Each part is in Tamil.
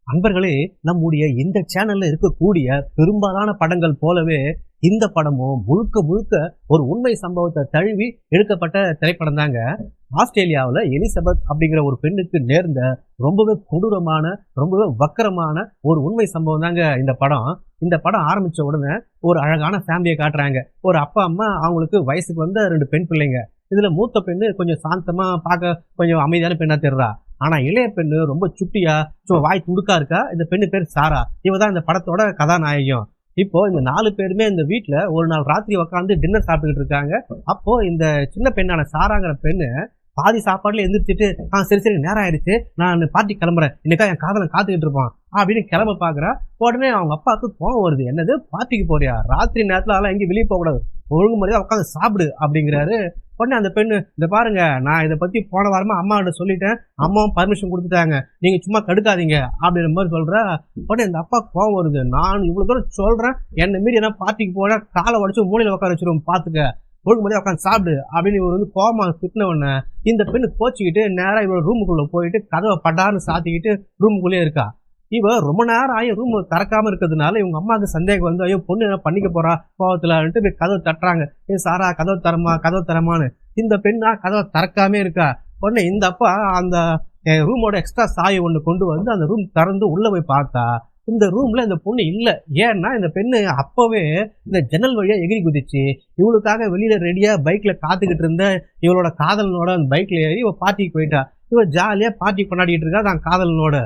அன்பர்களே, நம்முடைய இந்த சேனல்ல இருக்கக்கூடிய பெரும்பாலான படங்கள் போலவே இந்த படமும் முழுக்க முழுக்க ஒரு உண்மை சம்பவத்தை தழுவி எடுக்கப்பட்ட திரைப்படம் தாங்க. ஆஸ்திரேலியாவில் எலிசபெத் அப்படிங்கிற ஒரு பெண்ணுக்கு நேர்ந்த ரொம்பவே கொடூரமான, ரொம்பவே வக்கரமான ஒரு உண்மை சம்பவம் தாங்க இந்த படம். இந்த படம் ஆரம்பிச்ச உடனே ஒரு அழகான ஃபேமிலியை காட்டுறாங்க. ஒரு அப்பா அம்மா, அவங்களுக்கு வயசுக்கு வந்த 2 பெண் பிள்ளைங்க. இதுல மூத்த பெண்ணு கொஞ்சம் சாந்தமா, பார்க்க கொஞ்சம் அமைதியான பெண்ணா தெரிறா. ஆனா இளைய பெண்ணு ரொம்ப சுட்டியா, வாய் துடுக்கா இருக்கா. இந்த பெண்ணு பேர் சாரா. இவ தான் இந்த படத்தோட கதாநாயகம். இப்போ இந்த 4 பேருமே இந்த வீட்டுல ஒரு நாள் ராத்திரி உட்காந்து டின்னர் சாப்பிட்டுக்கிட்டு இருக்காங்க. அப்போ இந்த சின்ன பெண்ணான சாராங்கிற பெண்ணு பாதி சாப்பாடுல எந்திரிச்சிட்டு, சரி சரி நேரம் ஆயிடுச்சு, நான் பார்ட்டி கிளம்புறேன், இன்னைக்கா என் காதலன் காத்துக்கிட்டு இருப்பான் அப்படின்னு கிளம்ப பாக்குறா. உடனே அவங்க அப்பாவுக்கு கோவம் வருது. என்னது, பார்ட்டிக்கு போறியா? ராத்திரி நேரத்துல அதெல்லாம் எங்கேயும் வெளியே போக கூடாது, ஒழுங்கு முறையா உட்காந்து சாப்பிடு அப்படிங்கிறாரு. உடனே அந்த பெண்ணு, இந்த பாருங்க, நான் இதை பத்தி போன வாரமா அம்மா கிட்ட சொல்லிட்டேன், அம்மாவும் பர்மிஷன் கொடுத்துட்டாங்க, நீங்க சும்மா கடுக்காதீங்க அப்படின்ற மாதிரி சொல்ற. உடனே இந்த அப்பா கோவம் வருது. நான் இவ்வளவு தூரம் சொல்றேன், என்ன மீறி என்ன பார்ட்டிக்கு போனா காலை உடச்சு மூலையில உட்கார வச்சிருவோம், பாத்துக்க, ஒழுங்கு முறையா உட்காந்து சாப்பிடு அப்படின்னு இவர் வந்து கோவமா திட்டின உடனே இந்த பெண்ணு கோச்சிக்கிட்டு நேரா இவரோட ரூமுக்குள்ள போயிட்டு கதவை படார்னு சாத்திக்கிட்டு ரூமுக்குள்ளே இருக்கா. இவ ரொம்ப நேரம் ஆகி ரூம் திறக்காம இருக்கிறதுனால இவங்க அம்மாவுக்கு சந்தேகம் வந்து, ஐயோ பொண்ணு என்ன பண்ணிக்க போறா கோவத்துலன்ட்டு போய் கதவை தட்டுறாங்க. சாரா கதவை தரமா, கதவை தரமான்னு. இந்த பெண்ணா கதவை திறக்காமே இருக்கா. உடனே இந்த அப்பா அந்த ரூமோட எக்ஸ்ட்ரா சாவி ஒண்ணு கொண்டு வந்து அந்த ரூம் திறந்து உள்ள போய் பார்த்தா இந்த ரூம்ல இந்த பொண்ணு இல்ல. ஏன்னா இந்த பெண்ணு அப்பவே இந்த ஜன்னல் வழியா எகிரி குதிச்சு இவளுக்காக வெளியில ரெடியா பைக்ல காத்துக்கிட்டு இருந்த இவளோட காதலனோட அந்த பைக்ல ஏறி இவ பார்ட்டிக்கு போயிட்டா. இவ ஜாலியா பார்ட்டி கொண்டாடிட்டு இருக்கா தான் காதலனோட.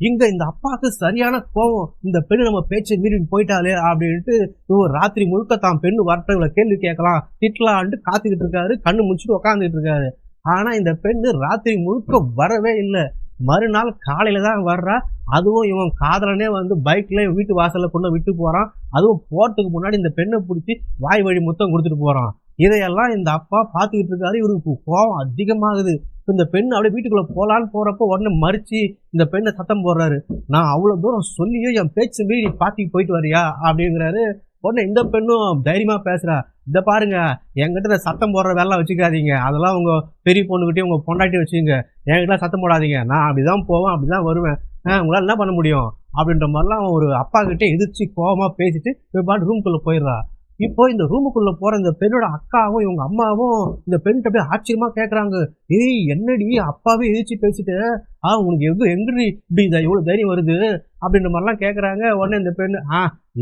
இங்க இந்த அப்பாவுக்கு சரியான கோவம், இந்த பெண்ணு நம்ம பேச்சை மீறி போயிட்டாலே அப்படின்ட்டு இவர் ராத்திரி முழுக்க தான் பெண்ணு வரட்ட இவ்வளவு கேள்வி கேட்கலாம், திட்டலான்ட்டு காத்துக்கிட்டு இருக்காரு. கண்ணு முடிச்சுட்டு உட்காந்துட்டு இருக்காரு. ஆனா இந்த பெண்ணு ராத்திரி முழுக்க வரவே இல்லை. மறுநாள் காலையில தான் வர்றா. அதுவும் இவன் காதலனே வந்து பைக்ல வீட்டு வாசல்ல கொண்டு விட்டு போறான். அதுவும் போறதுக்கு முன்னாடி இந்த பெண்ணை பிடிச்சி வாய் வழி முத்தம் கொடுத்துட்டு போறான். இதையெல்லாம் இந்த அப்பா பார்த்துக்கிட்டு இருக்காரு. இவருக்கு கோபம் அதிகமாகுது. இந்த பெண் அப்படியே வீட்டுக்குள்ள போலான்னு போறப்போ உடனே மறிச்சு இந்த பெண்ணை சத்தம் போடுறாரு. நான் அவ்வளவு தூரம் சொல்லியும் என் பேச்சு மீறி நீ பார்ட்டிக்கு போயிட்டு வரியா அப்படிங்கிறாரு. உடனே இந்த பெண்ணும் தைரியமா பேசுறா. இதை பாருங்க, என்கிட்ட சத்தம் போடுற வேலை வச்சுக்காதீங்க, அதெல்லாம் உங்க பெரிய பொண்ணுகிட்டே உங்க பொண்டாட்டி வச்சுங்க, என்கிட்ட சத்தம் போடாதீங்க, நான் அப்படிதான் போவேன், அப்படிதான் வருவேன், உங்களால என்ன பண்ண முடியும் அப்படின்ற மாதிரிலாம் ஒரு அப்பா கிட்டே எதிர்த்து கோபமா பேசிட்டு பாட்டு ரூமுக்குள்ள போயிடுறா. இப்போ இந்த ரூமுக்குள்ள போற இந்த பெண்ணோட அக்காவும் இவங்க அம்மாவும் இந்த பெண்கிட்ட போய் ஆச்சரியமா கேட்கறாங்க. ஏய் என்னடி அப்பாவே எதிர்த்து பேசிட்டு, உனக்கு எங்கடி இப்படி இவ்வளவு தைரியம் வருது அப்படின்ற மாதிரிலாம் கேட்கறாங்க. உடனே இந்த பெண்ணு,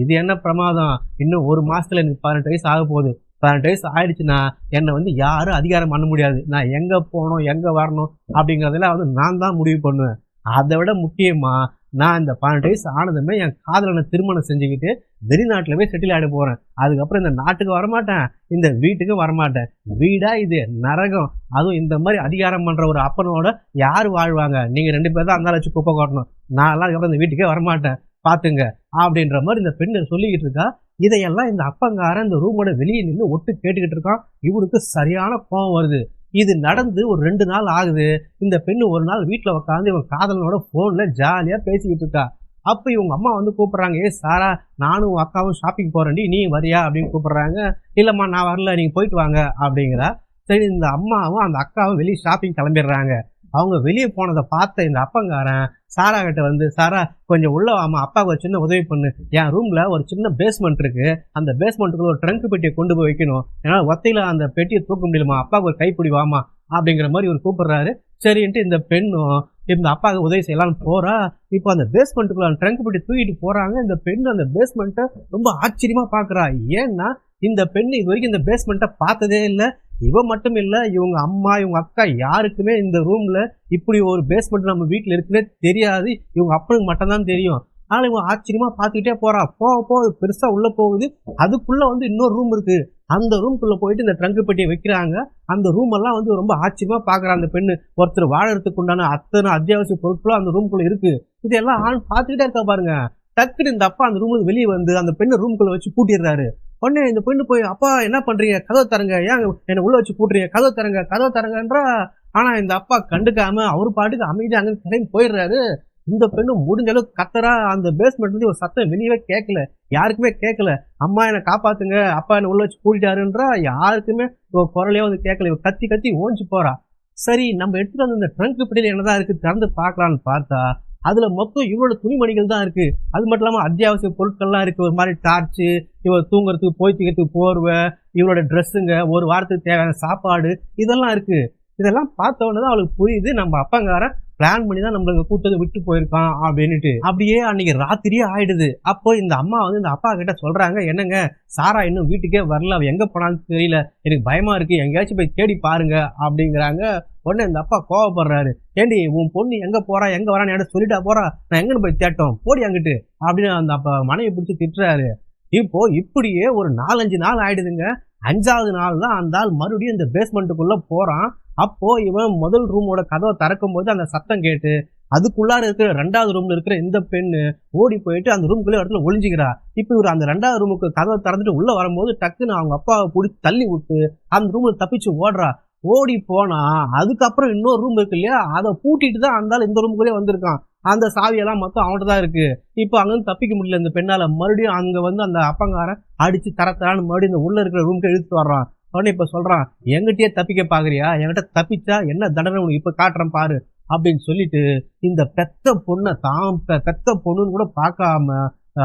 இது என்ன பிரமாதம், இன்னும் 1 மாசத்துல எனக்கு 18 வயசு ஆக போகுது, 18 வயசு ஆயிடுச்சுன்னா என்னை வந்து யாரும் அதிகாரம் பண்ண முடியாது, நான் எங்க போகணும் எங்க வரணும் அப்படிங்கிறதெல்லாம் வந்து நான் தான் முடிவு பண்ணுவேன். அதை விட முக்கியமா நான் இந்த 18 வயசு ஆனதுமே என் காதலனை திருமணம் செஞ்சுக்கிட்டு வெளிநாட்டுல போய் செட்டில் ஆகிட போறேன். அதுக்கப்புறம் இந்த நாட்டுக்கு வரமாட்டேன், இந்த வீட்டுக்கு வரமாட்டேன். வீடா இது நரகம். அதுவும் இந்த மாதிரி அதிகாரம் பண்ற ஒரு அப்பனோட யாரு வாழ்வாங்க? நீங்க 2 பேர் தான் அந்த வச்சு குப்பை கொட்டணும். நான் எல்லாம் அதுக்கப்புறம் இந்த வீட்டுக்கே வரமாட்டேன், பாத்துங்க அப்படின்ற மாதிரி இந்த பெண்ணு சொல்லிக்கிட்டு இருக்கா. இதையெல்லாம் இந்த அப்பங்காரன் இந்த ரூமோட வெளியே நின்று ஒட்டு கேட்டுக்கிட்டு இருக்கான். இவருக்கு சரியான கோபம் வருது. இது நடந்து ஒரு 2 நாள் ஆகுது. இந்த பெண்ணு ஒரு நாள் வீட்டுல உட்காந்து இவன் காதலனோட போன்ல ஜாலியா பேசிக்கிட்டு இருக்கா. அப்ப இவங்க அம்மா வந்து கூப்பிடுறாங்க. சாரா, நானும் உன் அக்காவும் ஷாப்பிங் போறேன்டி, நீ வரியா அப்படின்னு கூப்பிடுறாங்க. இல்லம்மா நான் வரல, நீங்க போயிட்டு வாங்க அப்படிங்கிறா. சரி, இந்த அம்மாவும் அந்த அக்காவும் வெளியே ஷாப்பிங் கிளம்பிடுறாங்க. அவங்க வெளியே போனதை பார்த்த இந்த அப்பங்காரன் சாரா கிட்ட வந்து, சாரா கொஞ்சம் உள்ள வாமா, அப்பாவுக்கு ஒரு சின்ன உதவி பண்ணு, என் ரூம்ல ஒரு சின்ன பேஸ்மெண்ட் இருக்கு, அந்த பேஸ்மெண்ட்டுக்குள்ள ஒரு ட்ரங்க் பெட்டியை கொண்டு போய் வைக்கணும், ஏன்னா ஒத்தையில அந்த பெட்டியை தூக்க முடியலமா, அப்பாவுக்கு ஒரு கைப்பிடி வாமா அப்படிங்கிற மாதிரி ஒரு கூப்பிடுறாரு. சரின்ட்டு இந்த பெண்ணும் இந்த அப்பாவுக்கு உதவி செய்யலாம்னு போறா. இப்போ அந்த பேஸ்மெண்ட்டுக்குள்ள அந்த ட்ரங்க் பெட்டி தூக்கிட்டு போறாங்க. இந்த பெண்ணு அந்த பேஸ்மெண்ட்டை ரொம்ப ஆச்சரியமா பாக்குறா. ஏன்னா இந்த பெண்ணு இது வரைக்கும் இந்த பேஸ்மெண்ட்டை பார்த்ததே இல்லை. இவ மட்டும் இல்ல, இவங்க அம்மா இவங்க அக்கா யாருக்குமே இந்த ரூம்ல இப்படி ஒரு பேஸ்மெண்ட் நம்ம வீட்டுல இருக்குன்னே தெரியாது. இவங்க அப்பனுக்கு மட்டும் தான் தெரியும். ஆனா இவங்க ஆச்சரியமா பார்த்துக்கிட்டே போறா. போகுது பெருசா உள்ள போகுது. அதுக்குள்ள வந்து இன்னொரு ரூம் இருக்கு. அந்த ரூம்குள்ள போயிட்டு இந்த ட்ரங்க் பெட்டியை வைக்கிறாங்க. அந்த ரூம் எல்லாம் வந்து ரொம்ப ஆச்சரியமா பாக்குறா அந்த பெண்ணு. ஒருத்தர் வாழறதுக்கு உண்டான அத்தனை அத்தியாவசிய பொருட்களும் அந்த ரூம்குள்ள இருக்கு. இதெல்லாம் பார்த்துக்கிட்டே இருக்கா பாருங்க. டக்குன்னு இந்த அப்பா அந்த ரூமுக்கு வெளியே வந்து அந்த பெண்ணை ரூம்குள்ள வச்சு பூட்டிடுறாரு. உடனே இந்த பெண்ணு போய், அப்பா என்ன பண்றீங்க, கதவை தரங்க, ஏன் என்ன உள்ள வச்சு பூட்டுறீங்க, கதவை தரங்கன்றா. ஆனா இந்த அப்பா கண்டுக்காம அவரு பாட்டுக்கு அமைதியா அங்க கிளம்பி போயிடுறாரு. இந்த பெண்ணு முடிஞ்ச அளவுக்கு கத்தரா. அந்த பேஸ்மெண்ட் வந்து ஒரு சத்தம் வெளியவே கேட்கல, யாருக்குமே கேட்கல. அம்மா என்னை காப்பாத்துங்க, அப்பா என்ன உள்ள வச்சு பூட்டிட்டாருன்றா. யாருக்குமே குரலையே வந்து கேட்கல. இவ கத்தி கத்தி ஓஞ்சி போறா. சரி, நம்ம எடுத்துட்டு வந்து இந்த ட்ரங்க் பெட்டியில என்னதான் இருக்கு திறந்து பார்க்கலான்னு பார்த்தா அதுல மொத்தம் இவரோட துணிமணிகள் தான் இருக்கு. அது மட்டும் இல்லாம அத்தியாவசிய பொருட்கள்லாம் இருக்கு. ஒரு மாதிரி டார்ச்சு, இவர் தூங்குறதுக்கு போய்க்கிறதுக்கு போர்வை, இவரோட ட்ரெஸ்ஸுங்க, ஒரு வாரத்துக்கு தேவையான சாப்பாடு இதெல்லாம் இருக்கு. இதெல்லாம் பார்த்த உடனே தான் அவளுக்கு புரியுது, நம்ம அப்பங்காரன் பிளான் பண்ணி தான் நம்மள கூட்டத்தை விட்டு போயிருக்கான் அப்படின்னுட்டு. அப்படியே அன்னைக்கு ராத்திரியே ஆயிடுது. அப்போ இந்த அம்மா வந்து இந்த அப்பா கிட்ட சொல்றாங்க, என்னங்க சாரா இன்னும் வீட்டுக்கே வரல, அவ எங்க போனான்னு தெரியல, எனக்கு பயமா இருக்கு, எங்கேயாச்சும் போய் தேடி பாருங்க அப்படிங்கிறாங்க. உடனே இந்த அப்பா கோவப்படுறாரு, ஏண்டி உன் பொண்ணு எங்க போறா எங்க வரான்னு என்கிட்ட சொல்லிட்டா போறா, நான் எங்கன்னு போய் தேட்டோம், போடி அங்கிட்டு அப்படின்னு அந்த அப்பா மனைவி பிடிச்சி திட்டுறாரு. இப்போ இப்படியே ஒரு 4-5 நாள் ஆயிடுதுங்க. 5வது நாள் தான் அந்த ஆள் மறுபடியும் இந்த பேஸ்மெண்ட்டுக்குள்ள போறான். அப்போ இவன் முதல் ரூமோட கதவை திறக்கும் போது அந்த சத்தம் கேட்டு அதுக்குள்ளார இருக்கிற 2வது ரூம்ல இருக்கிற இந்த பெண்ணு ஓடி போயிட்டு அந்த ரூமுக்குள்ள இடத்துல ஒளிஞ்சுக்கிறா. இப்ப இவர் அந்த 2வது ரூமுக்கு கதவை திறந்துட்டு உள்ள வரும்போது டக்குன்னு அவங்க அப்பாவை பிடிச்சி தள்ளி விட்டு அந்த ரூம்ல தப்பிச்சு ஓடுறா. ஓடி போனா அதுக்கப்புறம் இன்னொரு ரூம் இருக்கு இல்லையா, அதை பூட்டிட்டு தான் அந்த ஆள் இந்த ரூமுக்குள்ளே வந்திருக்கான். அந்த சாவியெல்லாம் மொத்தம் அவன்கிட்ட தான் இருக்கு. இப்போ அங்கிருந்து தப்பிக்க முடியல இந்த பெண்ணால. மறுபடியும் அங்க வந்து அந்த அப்பங்காரன் அடிச்சு தரத்தரான்னு மறுபடியும் இந்த உள்ள இருக்கிற ரூமுக்கு இழுத்து வர்றான். உடனே இப்ப சொல்றான், என்கிட்டயே தப்பிக்க பாக்குறியா, என்கிட்ட தப்பிச்சா என்ன தண்டனை உனக்கு இப்ப காட்டுறேன் பாரு அப்படின்னு சொல்லிட்டு இந்த பெத்த பொண்ணை தான் பெத்த பொண்ணுன்னு கூட பார்க்காம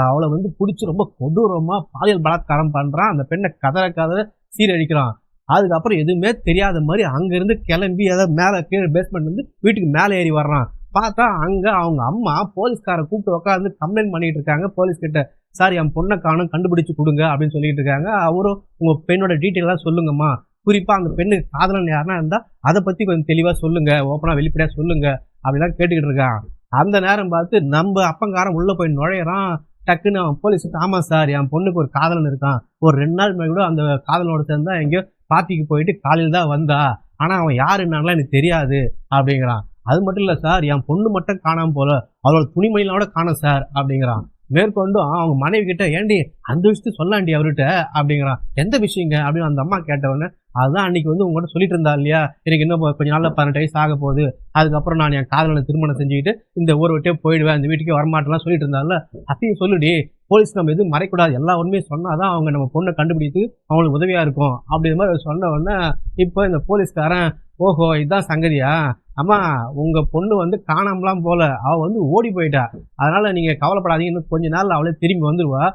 அவளை வந்து பிடிச்சி ரொம்ப கொடூரமா பாலியல் பலாத்காரம் பண்றான். அந்த பெண்ணை கதற சீரழிக்கிறான். அதுக்கப்புறம் எதுவுமே தெரியாத மாதிரி அங்கிருந்து கிளம்பி ஏதாவது மேலே கீழே பேஸ்மெண்ட் வந்து வீட்டுக்கு மேலே ஏறி வர்றான். பார்த்தா அங்க அவங்க அம்மா போலீஸ்காரை கூப்பிட்டு உட்காந்து கம்ப்ளைண்ட் பண்ணிட்டு இருக்காங்க போலீஸ் கிட்ட. சார் என் பொண்ணை காணும், கண்டுபிடிச்சு கொடுங்க அப்படின்னு சொல்லிட்டு இருக்காங்க. அவரும் உங்க பெண்ணோட டீட்டெயிலாம் சொல்லுங்கம்மா, குறிப்பா அந்த பெண்ணுக்கு காதலன் யாருன்னா இருந்தா அதை பத்தி கொஞ்சம் தெளிவா சொல்லுங்க, ஓப்பனா வெளிப்படையா சொல்லுங்க அப்படிலாம் கேட்டுக்கிட்டு இருக்கான். அந்த நேரம் பார்த்து நம்ம அப்பங்காரன் உள்ள போய் நுழையிறான். டக்குன்னு அவன் போலீஸுக்கு, ஆமா சார் என் பொண்ணுக்கு ஒரு காதலன் இருக்கான், ஒரு 2 நாள் முன்னாடி கூட அந்த காதலனோட சேர்ந்தா எங்கேயோ பார்ட்டிக்கு போயிட்டு காலையில் தான் வந்தா, ஆனா அவன் யாருன்னாலாம் எனக்கு தெரியாது அப்படிங்கிறான். அது மட்டும் இல்ல சார், என் பொண்ணு மட்டும் காணாம போல, அவளோட துணிமணிகளோட காணும் சார் அப்படிங்கிறான். மேற்கொண்டும் அவங்க மனைவி கிட்ட, ஏண்டி அந்த விஷயத்த சொல்லாண்டி அவர்கிட்ட அப்படிங்கிறான். எந்த விஷயங்க அப்படின்னு அந்த அம்மா கேட்டவொடனே, அதுதான் அன்னைக்கு வந்து உங்கள்கிட்ட சொல்லிட்டு இருந்தா இல்லையா, எனக்கு இன்னும் கொஞ்ச நாள்ல 18 வயசு ஆக போகுது, அதுக்கப்புறம் நான் என் காதலனை திருமணம் செஞ்சுக்கிட்டு இந்த ஊரை விட்டே போயிடுவேன், இந்த வீட்டுக்கே வரமாட்டேலாம் சொல்லிட்டு இருந்தால, அத்தையும் சொல்லுடி, போலீஸ் நம்ம எதுவும் மறைக்கூடாது, எல்லா உண்மையும் சொன்னாதான் அவங்க நம்ம பொண்ணை கண்டுபிடித்து அவங்களுக்கு உதவியா இருக்கும் அப்படிங்கிற மாதிரி சொன்ன உடனே இப்போ இந்த போலீஸ்காரன், ஓஹோ இதுதான் சங்கதியா, அம்மா உங்க பொண்ணு வந்து காணாமலாம் போல, அவ வந்து ஓடி போயிட்டா, அதனால நீங்க கவலைப்படாதீங்க, இன்னும் கொஞ்ச நாள் அவளே திரும்பி வந்துருவா,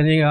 நீங்க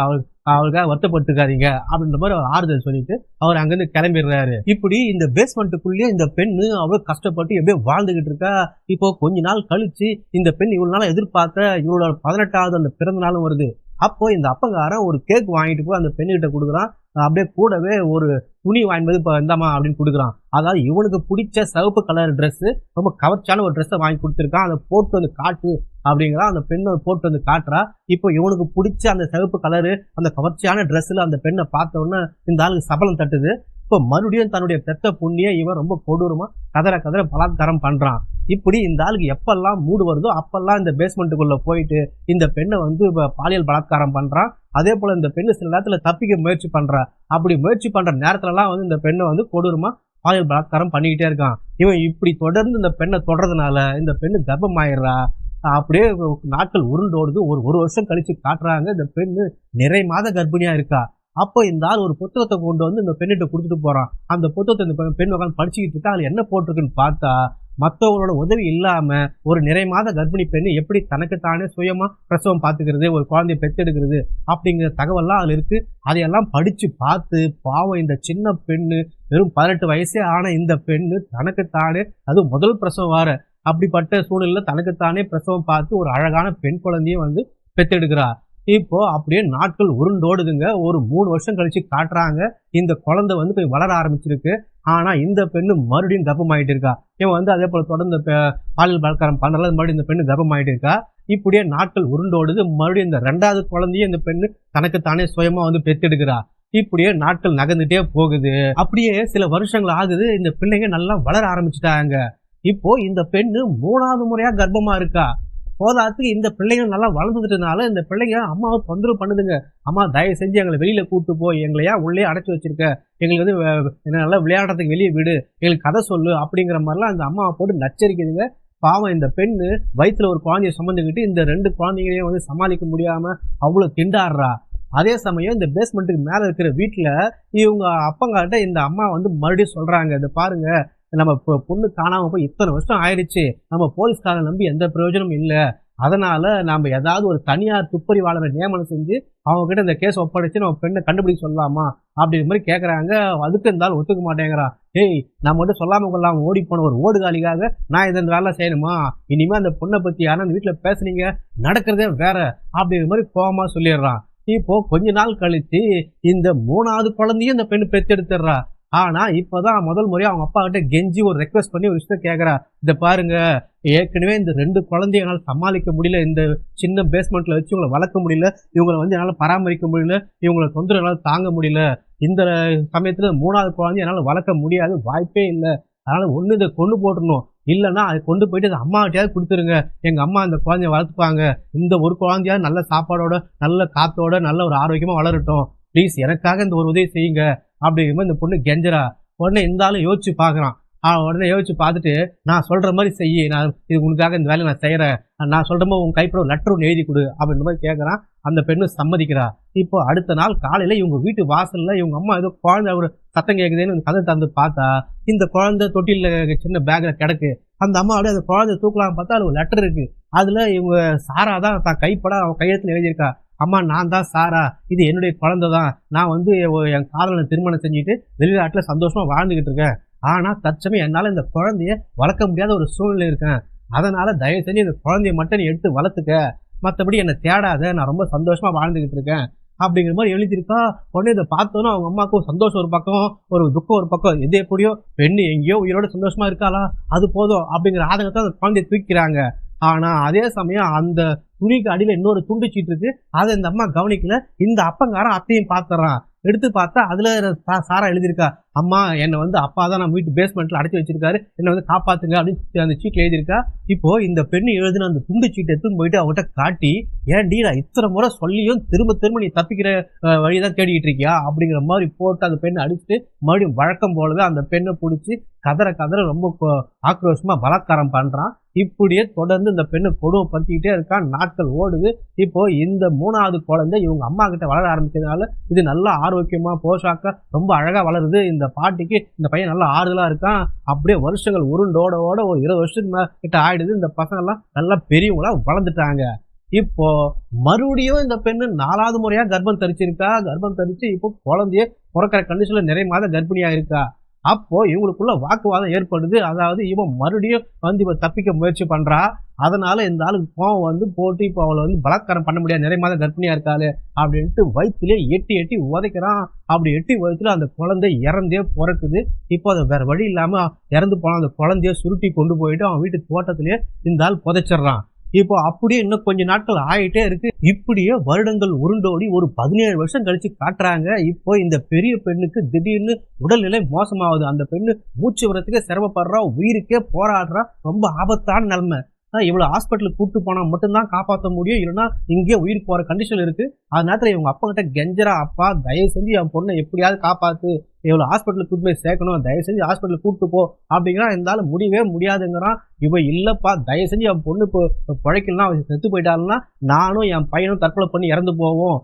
அவளுக்காக வருத்தப்பட்டுக்காதீங்க அப்படின்ற மாதிரி அவர் ஆறுதல் சொல்லிட்டு அவர் அங்கிருந்து கிளம்பிடுறாரு. இப்படி இந்த பேஸ்மெண்ட்டுக்குள்ளேயே இந்த பெண்ணு அவ்வளவு கஷ்டப்பட்டு எப்படியோ வாழ்ந்துகிட்டு இருக்கா. இப்போ கொஞ்ச நாள் கழிச்சு இந்த பெண் இவ்வளவு நாள் எதிர்பார்த்த இவளோட 18வது அந்த பிறந்த நாளும் வருது. அப்போ இந்த அப்பங்காரன் ஒரு கேக் வாங்கிட்டு போய் அந்த பெண்ணுகிட்ட கொடுக்குறான். அப்படியே கூடவே ஒரு துணி வாங்கினது இப்போ இந்தாமா அப்படின்னு கொடுக்குறான். அதாவது இவனுக்கு பிடிச்ச சிவப்பு கலர் ட்ரெஸ்ஸு, ரொம்ப கவர்ச்சியான ஒரு ட்ரெஸ்ஸை வாங்கி கொடுத்துருக்கான். அதை போட்டு வந்து காட்டு அப்படிங்கிறான். அந்த பெண்ணை போட்டு வந்து காட்டுறா. இப்போ இவனுக்கு பிடிச்ச அந்த சிவப்பு கலரு அந்த கவர்ச்சியான ட்ரெஸ்ஸில் அந்த பெண்ணை பார்த்த உடனே இந்த ஆளுக்கு சபலம் தட்டுது. இப்போ மறுபடியும் தன்னுடைய பெத்த புண்ணிய இவன் ரொம்ப கொடூரமா கதற பலாத்காரம் பண்றான். இப்படி இந்த ஆளுக்கு எப்பெல்லாம் மூடு வருதோ அப்பெல்லாம் இந்த பேஸ்மெண்ட்டுக்குள்ள போயிட்டு இந்த பெண்ணை வந்து பாலியல் பலாத்காரம் பண்றான். அதே போல இந்த பெண்ணு சில நேரத்துல தப்பிக்க முயற்சி பண்றா. அப்படி முயற்சி பண்ற நேரத்துலலாம் வந்து இந்த பெண்ணை வந்து கொடூரமா பாலியல் பலாத்காரம் பண்ணிக்கிட்டே இருக்கான். இவன் இப்படி தொடர்ந்து இந்த பெண்ணை தொடர்றதுனால இந்த பெண்ணு கர்ப்பமாயிடுறா. அப்படியே நாட்கள் உருண்டோடுது. ஒரு வருஷம் கழிச்சு காட்டுறாங்க, இந்த பெண்ணு நிறை மாத கர்ப்பிணியா இருக்கா. அப்போ இந்த ஆள் ஒரு புத்தகத்தை கொண்டு வந்து இந்த பெண்ணிட்ட கொடுத்துட்டு போறான். அந்த புத்தகத்தை இந்த பெண் உட்காந்து படிச்சுக்கிட்டு இருக்கா. அதுல என்ன போட்டிருக்குன்னு பார்த்தா, மற்றவங்களோட உதவி இல்லாம ஒரு நிறை மாத கர்ப்பிணி பெண்ணு எப்படி தனக்குத்தானே சுயமா பிரசவம் பார்த்துக்கிறது, ஒரு குழந்தைய பெற்றெடுக்கிறது அப்படிங்கிற தகவல்லாம் அதுல இருக்கு. அதையெல்லாம் படிச்சு பார்த்து பாவம் இந்த சின்ன பெண்ணு, வெறும் 18 வயசே ஆன இந்த பெண்ணு தனக்குத்தானே, அது முதல் பிரசவம் வார, அப்படிப்பட்ட சூழ்நிலையில தனக்குத்தானே பிரசவம் பார்த்து ஒரு அழகான பெண் குழந்தையும் வந்து பெற்றெடுக்கிறா. இப்போ அப்படியே நாட்கள் உருண்டோடுதுங்க. ஒரு 3 வருஷம் கழிச்சு காட்டுறாங்க, இந்த குழந்தை வந்து போய் வளர ஆரம்பிச்சிருக்கு. ஆனா இந்த பெண்ணு மறுபடியும் கர்ப்பமாயிட்டு இருக்கா. இவன் வந்து அதே போல தொடர்ந்து பாலியல் பலாத்காரம் பண்றதுல மறுபடியும் இந்த பெண்ணு கர்ப்பமாயிட்டு இருக்கா. இப்படியே நாட்கள் உருண்டோடுது. மறுபடியும் இந்த 2வது குழந்தையும் இந்த பெண்ணு தனக்குத்தானே சுயமா வந்து பெற்றெடுக்கிறா. இப்படியே நாட்கள் நகர்ந்துட்டே போகுது. அப்படியே சில வருஷங்கள் ஆகுது. இந்த பிள்ளைங்க நல்லா வளர ஆரம்பிச்சுட்டாங்க. இப்போ இந்த பெண்ணு 3வது முறையா கர்ப்பமா இருக்கா. போதாத்துக்கு இந்த பிள்ளைங்க நல்லா வளர்ந்துட்டனால இந்த பிள்ளைங்க அம்மாவை தொந்தரவு பண்ணுதுங்க. அம்மா தயவு செஞ்சு எங்களை வெளியில கூப்பிட்டு போய், எங்களையா உள்ளே அடைச்சி வச்சிருக்க, எங்களுக்கு வந்து நல்லா விளையாடுறதுக்கு வெளியே விடு, எங்களுக்கு கதை சொல்லு அப்படிங்கிற மாதிரிலாம் அந்த அம்மாவை போட்டு நச்சரிக்குதுங்க. பாவம் இந்த பெண்ணு வயிற்றுல ஒரு குழந்தைய சுமந்துக்கிட்டு இந்த 2 குழந்தைங்களையும் வந்து சமாளிக்க முடியாம அவ்வளவு திண்டாடுறா. அதே சமயம் இந்த பேஸ்மெண்ட்டுக்கு மேல இருக்கிற வீட்டுல இவங்க அப்பங்காட்ட இந்த அம்மா வந்து மறுபடியும் சொல்றாங்க, இதை பாருங்க நம்ம பொண்ணு காணாம போய் இத்தனை வருஷம் ஆயிடுச்சு, நம்ம போலீஸ்காரன் நம்பி எந்த பிரயோஜனமும் இல்லை, அதனால நாம ஏதாவது ஒரு தனியார் துப்பறிவாளரை நியமனம் செஞ்சு அவங்க கிட்ட இந்த கேஸ் ஒப்படைச்சு நம்ம பெண்ணை கண்டுபிடிக்க சொல்லலாமா அப்படிங்கிற மாதிரி கேட்குறாங்க. அதுக்கு இருந்தாலும் ஒத்துக்க மாட்டேங்கிறான். ஏய், நம்ம மட்டும் சொல்லாம கொள்ளாம ஓடி போன ஒரு ஓடுகாலிக்காக நான் இந்த வேலை செய்யணுமா? இனிமே அந்த பொண்ணை பத்தி யாரும் அந்த வீட்டில் பேசுனீங்க நடக்கிறதே வேற அப்படிங்கிற மாதிரி கோபமா சொல்லிடுறான். இப்போ கொஞ்ச நாள் கழிச்சு இந்த 3வது குழந்தையும் இந்த பெண்ணு பெற்றெடுத்துடுறா. ஆனா இப்பதான் முதல் முறையா அவங்க அப்பா கிட்ட கெஞ்சி ஒரு ரெக்வஸ்ட் பண்ணி ஒரு விஷயத்த கேட்கறா. இதை பாருங்க, ஏற்கனவே இந்த 2 குழந்தைய என்னால் சமாளிக்க முடியல, இந்த சின்ன பேஸ்மெண்ட்ல வச்சு இவங்களை வளர்க்க முடியல, இவங்களை என்னால் பராமரிக்க முடியல, இவங்களை தொந்தரவு என்னால் தாங்க முடியல, இந்த சமயத்துல 3வது குழந்தைய என்னால் வளர்க்க முடியாது, வாய்ப்பே இல்லை, அதனால ஒண்ணு இதை கொண்டு போட்டுடணும், இல்லைன்னா அதை கொண்டு போயிட்டு அந்த அம்மாகிட்டயாவது கொடுத்துருங்க, எங்க அம்மா அந்த குழந்தைய வளர்த்துப்பாங்க, இந்த ஒரு குழந்தையாவது நல்ல சாப்பாடோட நல்ல காத்தோட நல்ல ஒரு ஆரோக்கியமா வளரட்டும், ப்ளீஸ் எனக்காக இந்த ஒரு உதவி செய்யுங்க அப்படிங்கிற மாதிரி இந்த பொண்ணு கெஞ்சரா. உடனே இந்த ஆளும் யோசிச்சு பார்க்குறான். உடனே யோசிச்சு பார்த்துட்டு, நான் சொல்ற மாதிரி செய்யி, நான் இது உனக்காக இந்த வேலையை நான் செய்யறேன், நான் சொல்ற மாதிரி உங்க கைப்பட ஒரு லெட்டர் ஒன்று எழுதி கொடு அப்படின்ற மாதிரி கேட்கறான். அந்த பெண்ணு சம்மதிக்கிறா. இப்போ அடுத்த நாள் காலையில இவங்க வீட்டு வாசல்ல இவங்க அம்மா ஏதோ குழந்தை ஒரு சத்தம் கேட்குதுன்னு கதை தந்து பார்த்தா இந்த குழந்தை தொட்டில சின்ன பேக்ல கிடக்கு. அந்த அம்மா அப்படியே அந்த குழந்தை தூக்கலாம்னு பார்த்தா அது ஒரு லெட்டர் இருக்கு. அதுல இவங்க சாரா தான் தான் கைப்பட அவன் கையெழுத்துல எழுதியிருக்கா. அம்மா, நான் தான் சாரா, இது என்னுடைய குழந்தை தான், நான் என் காதலனை திருமணம் செஞ்சுட்டு வெளிநாட்டுல சந்தோஷமா வாழ்ந்துகிட்டு இருக்கேன், ஆனா தற்சமயம் என்னால இந்த குழந்தைய வளர்க்க முடியாத ஒரு சூழ்நிலை இருக்கேன், அதனால தயவு செஞ்சு இந்த குழந்தைய மட்டும் நீ எடுத்து வளர்த்துக்க, மற்றபடி என்னை தேடாத, நான் ரொம்ப சந்தோஷமா வாழ்ந்துகிட்டு இருக்கேன் அப்படிங்கிற மாதிரி எழுதியிருக்கா. உடனே இதை பார்த்தோன்னா அவங்க அம்மாவுக்கும் சந்தோஷம் ஒரு பக்கம், ஒரு துக்கம் ஒரு பக்கம். எது எப்படியோ பெண்ணு எங்கேயோ உயிரோட சந்தோஷமா இருக்காளா, அது போதும் அப்படிங்கிற ஆதங்கத்தை அந்த குழந்தைய தூக்கிறாங்க. ஆனா அதே சமயம் அந்த துணிக்கு அடியில இன்னொரு துண்டு சீட்டு இருக்கு. அதை இந்த அம்மா கவனிக்கல. இந்த அப்பங்காரன் அத்தையும் பார்த்துறான். எடுத்து பார்த்தா அதுல சாரா எழுதியிருக்கா, அம்மா என்னை அப்பா தான் நம்ம வீட்டு பேஸ்மெண்ட்ல அடைச்சி வச்சிருக்காரு, என்னை காப்பாத்துங்க அப்படின்னு அந்த சீட்ல எழுதியிருக்கா. இப்போ இந்த பெண்ணு எழுதின அந்த துண்டு சீட்டை எடுத்துன்னு போயிட்டு அவட்ட காட்டி, ஏன்டி நான் இத்தனை முறை சொல்லியும் திரும்ப திரும்ப நீ தப்பிக்கிற வழிதான் தேடிக்கிட்டு இருக்கியா அப்படிங்கிற மாதிரி போட்டு அந்த பெண்ணை அடிச்சுட்டு மறுபடியும் வழக்கம் போலவே அந்த பெண்ணை பிடிச்சி கதற ரொம்ப ஆக்ரோஷமா பலாத்காரம் பண்றான். இப்படியே தொடர்ந்து இந்த பெண்ணை கொடுமைப்படுத்திக்கிட்டே இருக்கான். நாட்கள் ஓடுது. இப்போ இந்த 3வது குழந்தை இவங்க அம்மா கிட்ட வளர ஆரம்பிச்சதுனால இது நல்லா ஆரோக்கியமா போஷாக்கா ரொம்ப அழகா வளருது. இந்த பாட்டிக்கு இந்த பையன் நல்லா ஆறுதலா இருக்கான். அப்படியே வருஷங்கள் உருண்டோட ஒரு 20 வருஷத்துக்கு கிட்ட ஆயிடுது. இந்த பசங்க எல்லாம் நல்லா பெரியவங்களா வளர்ந்துட்டாங்க. இப்போ மறுபடியும் இந்த பெண்ணு 4வது முறையா கர்ப்பம் தரிச்சிருக்கா. கர்ப்பம் தரிச்சு இப்போ குழந்தைய பிறக்கிற கண்டிஷன்ல நிறைய மாத கர்ப்பிணியா இருக்கா. அப்போ இவங்களுக்குள்ள வாக்குவாதம் ஏற்படுது. அதாவது இவன் மறுபடியும் இவன் தப்பிக்க முயற்சி பண்றா. அதனால இந்த ஆளுக்கு கோவம் போட்டு இப்போ அவளை பலாத்காரம் பண்ண முடியாது, நிறைய மாதம் கர்ப்பிணியா இருக்காளு அப்படின்ட்டு வயிற்றுலேயே எட்டி உதைக்கிறான். அப்படி எட்டி வயிற்றுல அந்த குழந்தை இறந்தே பிறக்குது. இப்போ அதை வேற வழி இல்லாம இறந்து போன அந்த குழந்தைய சுருட்டி கொண்டு போயிட்டு அவன் வீட்டு தோட்டத்திலேயே இந்த ஆள் புதைச்சிடுறான். இப்போ அப்படியே இன்னும் கொஞ்ச நாட்கள் ஆயிட்டே இருக்கு. இப்படியே வருடங்கள் உருண்டோடி ஒரு 17 வருஷம் கழிச்சு காட்டுறாங்க. இப்போ இந்த பெரிய பெண்ணுக்கு திடீர்னு உடல்நிலை மோசமாகுது. அந்த பெண்ணு மூச்சு வரத்துக்கே சிரமப்படுறா, உயிருக்கே போராடுறா, ரொம்ப ஆபத்தான நிலைமை. இவ்வளவு ஹாஸ்பிட்டலுக்கு கூப்பிட்டு போனா மட்டும்தான் காப்பாற்ற முடியும், இல்லைன்னா இங்கே உயிர் போற கண்டிஷன் இருக்கு. அதனால இவங்க அப்பா கிட்ட கெஞ்சரா, அப்பா தயவு செஞ்சு என் பொண்ணை எப்படியாவது காப்பாத்து, இவ்வளவு ஹாஸ்பிட்டலுக்கு கூட்டு போய் சேர்க்கணும், தயவு செஞ்சு ஹாஸ்பிட்டலுக்கு கூப்பிட்டு போ அப்படிங்கிறா. இருந்தாலும் முடியவே முடியாதுங்கிறான். இவ இல்லப்பா, தயவு செஞ்சு என் பொண்ணு பிழைக்கலாம், அவன் செத்து போயிட்டாலும்னா நானும் என் பையனும் தற்கொலை பண்ணி இறந்து போவோம்,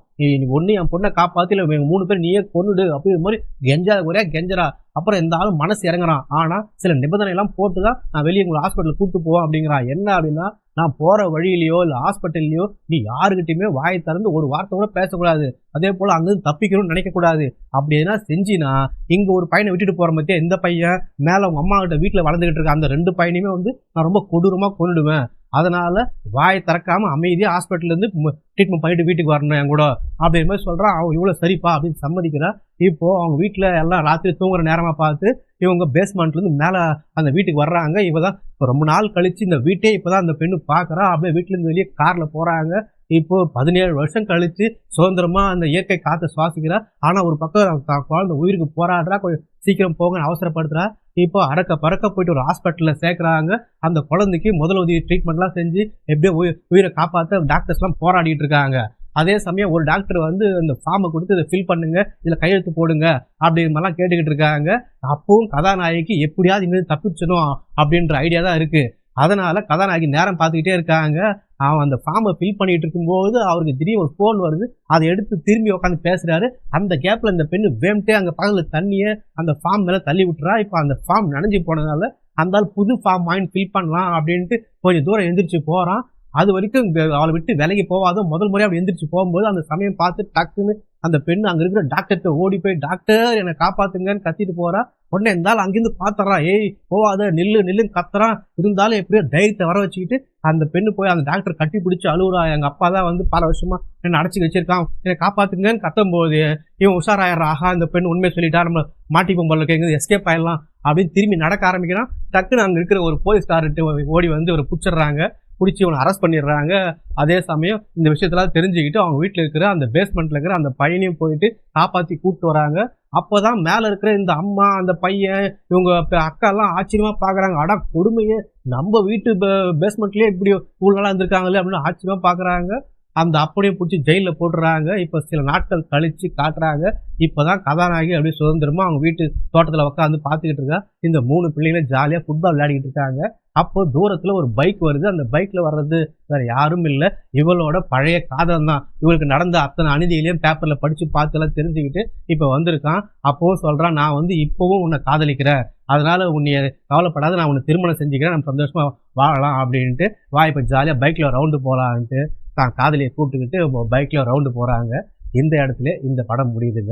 ஒண்ணு என் பொண்ணை காப்பாத்தி இல்லை 3 பேர் நீயே கொன்னுடு அப்படிங்கிற மாதிரி கெஞ்சாத குறையா கெஞ்சரா. அப்புறம் எந்த ஆளும் மனசு இறங்குறான். ஆனா சில நிபந்தனை எல்லாம் போட்டுதான் நான் வெளியே உங்களை ஹாஸ்பிட்டலுக்கு கூப்பிட்டு போவோம் அப்படிங்கிறான். என்ன அப்படின்னா, நான் போற வழியிலையோ இல்ல ஹாஸ்பிட்டல்லையோ நீ யாருக்கிட்டையுமே வாயை திறந்து ஒரு வார்த்தை கூட பேசக்கூடாது, அதே போல அங்கிருந்து தப்பிக்கணும்னு நினைக்க கூடாது. அப்படி எதுனா செஞ்சினா இங்க ஒரு பையனை விட்டுட்டு போற மத்திய இந்த பையன் மேல அவங்க அம்மா கிட்ட வீட்டுல வளர்ந்துகிட்டு இருக்க அந்த 2 பையனையுமே நான் ரொம்ப கொடூரமா கொன்னுடுவேன். அதனால வாயை திறக்காம அமைதியா ஹாஸ்பிட்டல்ல இருந்து ட்ரீட்மெண்ட் பண்ணிட்டு வீட்டுக்கு வரணும் என் கூட அப்படிங்கிற மாதிரி சொல்றான். அவன் இவ்வளவு சரிப்பா அப்படின்னு சம்மதிக்கிறா. இப்போ அவங்க வீட்டுல எல்லாம் ராத்திரி தூங்குற நேரமா பார்த்து இவங்க பேஸ்மெண்ட்ல இருந்து மேல அந்த வீட்டுக்கு வர்றாங்க. இவதான் இப்போ ரொம்ப நாள் கழிச்சு இந்த வீட்டே இப்பதான் அந்த பெண்ணு பாக்குறா. அப்படியே வீட்டுல இருந்து வெளியே கார்ல போறாங்க. இப்போ 17 வருஷம் கழிச்சு சுதந்திரமா அந்த இயற்கை காற்றை சுவாசிக்கிறா. ஆனா ஒரு பக்கம் குழந்தை உயிருக்கு போராடுறா, கொஞ்சம் சீக்கிரம் போங்கன்னு அவசரப்படுத்துறா. இப்போ அறக்க பறக்க போயிட்டு ஒரு ஹாஸ்பிட்டல்ல சேர்க்கறாங்க. அந்த குழந்தைக்கு முதல் உதவி ட்ரீட்மெண்ட்லாம் செஞ்சு எப்படியோ உயிரை காப்பாற்ற டாக்டர்ஸ் எல்லாம் போராடிட்டு இருக்காங்க. அதே சமயம் ஒரு டாக்டர் இந்த ஃபார்மை கொடுத்து இதை ஃபில் பண்ணுங்க, இதுல கையெழுத்து போடுங்க அப்படிங்கிற மாதிரிலாம் கேட்டுக்கிட்டு இருக்காங்க. அப்பவும் கதாநாயகி எப்படியாவது இங்கிருந்து தப்பிச்சணும் அப்படின்ற ஐடியா தான் இருக்கு. அதனால கதாநாயகி நேரம் பார்த்துக்கிட்டே இருக்காங்க. அவன் அந்த ஃபார்மை ஃபில் பண்ணிட்டு இருக்கும்போது அவருக்கு திடீர்னு ஒரு ஃபோன் வருது. அதை எடுத்து திரும்பி உட்காந்து பேசுறாரு. அந்த கேப்ல இந்த பெண்ணு வேம்ட்டே அங்க பக்கத்துல தண்ணியை அந்த ஃபார்ம் மேல தள்ளி விட்டுறா. இப்ப அந்த ஃபார்ம் நனைஞ்சு போனதால அந்த ஆள் புது ஃபார்ம் வாங்கி ஃபில் பண்ணலாம் அப்படின்ட்டு கொஞ்சம் தூரம் எந்திரிச்சு போறான். அது வரைக்கும் அவளை விட்டு விலகி போவாத முதல் முறையாக அப்படி எந்திரிச்சு போகும்போது அந்த சமயம் பார்த்து டக்குன்னு அந்த பெண்ணு அங்க இருக்கிற டாக்டர்கிட்ட ஓடி போய், டாக்டர் என்னை காப்பாத்துங்கன்னு கத்திட்டு போறா. உடனே இருந்தாலும் அங்கிருந்து பாத்துறான். ஏய் போவாத, நில்லு நில்லுன்னு கத்துறான். இருந்தாலும் எப்படியோ தைரியத்தை வர வச்சுக்கிட்டு அந்த பெண்ணு போய் அந்த டாக்டர் கட்டி பிடிச்சி அழுவுறா. எங்க அப்பா தான் வந்து பல வருஷமா என்ன அடைச்சி வச்சிருக்கான், என்னை காப்பாத்துங்கன்னு கத்தும் போது இவன் உஷாராயிடுறா. ஆஹா, இந்த பெண்ணு உண்மையை சொல்லிட்டா, நம்ம மாட்டிப்போம் போல கேட்குது, எஸ்கேப் ஆயிடலாம் அப்படின்னு திரும்பி நடக்க ஆரம்பிக்கிறான். டக்குன்னு அங்க இருக்கிற ஒரு போலீஸ்கார்ட்டு ஓடி வந்து ஒரு பிடிச்சிடுறாங்க. பிடிச்சி இவனை அரெஸ்ட் பண்ணிடுறாங்க. அதே சமயம் இந்த விஷயத்தெல்லாம் தெரிஞ்சுக்கிட்டு அவங்க வீட்டில் இருக்கிற அந்த பேஸ்மெண்ட்ல இருக்கிற அந்த பையனையும் போயிட்டு காப்பாற்றி கூப்பிட்டு வராங்க. அப்போதான் மேல இருக்கிற இந்த அம்மா, அந்த பையன், இவங்க அக்கா எல்லாம் ஆச்சரியமா பாக்குறாங்க. அடா கொடுமையே, நம்ம வீட்டு பேஸ்மெண்ட்லயே இப்படி சூழ்நிலை இருந்திருக்காங்களே அப்படின்னு ஆச்சரியமா பாக்குறாங்க. அந்த அப்படியே பிடிச்சி ஜெயிலில் போட்டுறாங்க. இப்போ சில நாட்கள் கழிச்சு காட்டுறாங்க. இப்போதான் கதாநாயகி அப்படியே சுதந்திரமா அவங்க வீட்டு தோட்டத்தில் உட்காந்து பார்த்துக்கிட்டு இருக்கா. இந்த 3 பிள்ளைங்களும் ஜாலியாக ஃபுட்பால் விளையாடிக்கிட்டு இருக்காங்க. அப்போ தூரத்துல ஒரு பைக் வருது. அந்த பைக்ல வர்றது வேற யாரும் இல்லை, இவளோட பழைய காதல் தான். இவளுக்கு நடந்த அத்தனை அநீதிகளையும் பேப்பர்ல படிச்சு பார்த்து எல்லாம் தெரிஞ்சுக்கிட்டு இப்ப வந்திருக்கான். அப்பவும் சொல்றான், நான் வந்து இப்பவும் உன்னை காதலிக்கிறேன், அதனால உன்னைய கவலைப்படாத, நான் உன்னை திருமணம் செஞ்சுக்கிறேன், நம்ம சந்தோஷமா வாழலாம் அப்படின்ட்டு வா இப்ப ஜாலியா பைக்ல ரவுண்டு போலான்ட்டு தான் காதலியை கூப்பிட்டுக்கிட்டு பைக்ல ரவுண்டு போறாங்க. இந்த இடத்துல இந்த படம் முடியுதுங்க.